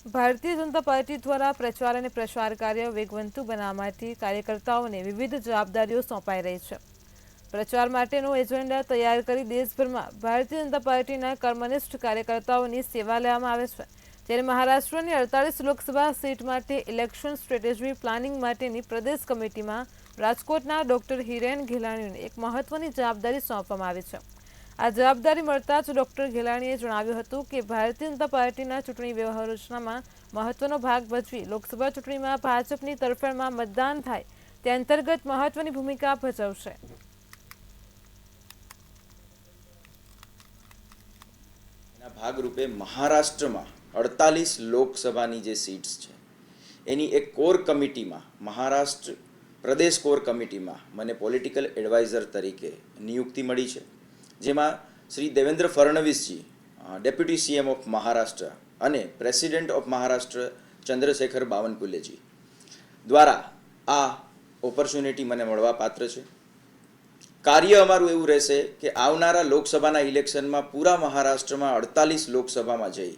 Bharatiya Janata party દ્વારા પ્રચાર અને પ્રસાર કાર્ય વેગવંતુ બનાવવા માટે કાર્યકર્તાઓને વિવિધ જવાબદારીઓ સોંપાઈ રહી છે। પ્રચાર માટેનો એજન્ડા તૈયાર કરી દેશભરમાં ભારતીય જનતા પાર્ટીના કર્મનિષ્ઠ કાર્યકર્તાઓની સેવા લેવામાં આવે છે। ત્યારે મહારાષ્ટ્રની 48 લોકસભા સીટ માટે ઇલેક્શન સ્ટ્રેટેજી પ્લાનિંગ માટેની પ્રદેશ કમિટીમાં રાજકોટના ડોક્ટર હિરેન ઘેલાણીને એક મહત્વની જવાબદારી સોંપવામાં આવી છે। આ જવાબદારી મળતા જ ડોક્ટર ઘેલાણીએ જણાવ્યું હતું કે ભારતીય જનતા પાર્ટીના ચૂંટણી વ્યૂહરચનામાં મહત્વનો ભાગ ભજવી લોકસભા ચૂંટણીમાં ભાજપની તરફેણમાં મતદાન થાય તે અંતર્ગત મહત્વની ભૂમિકા ભજવશે। ભાગરૂપે મહારાષ્ટ્રમાં 48 લોકસભાની જે સીટ્સ છે એની એક કોર કમિટીમાં મહારાષ્ટ્ર પ્રદેશ કોર કમિટીમાં મને પોલિટિકલ એડવાઇઝર તરીકે નિયુક્તિ મળી છે, જેમાં Shri Devendra Fadnavisji deputy CM of Maharashtra અને પ્રેસિડેન્ટ ઓફ મહારાષ્ટ્ર ચંદ્રશેખર બાવનકુલેજી દ્વારા આ ઓપોર્ચ્યુનિટી મને મળવા પાત્ર છે। કાર્ય અમારું એવું રહેશે કે આવનારા લોકસભાના ઇલેક્શનમાં પૂરા મહારાષ્ટ્રમાં 48 લોકસભામાં જઈ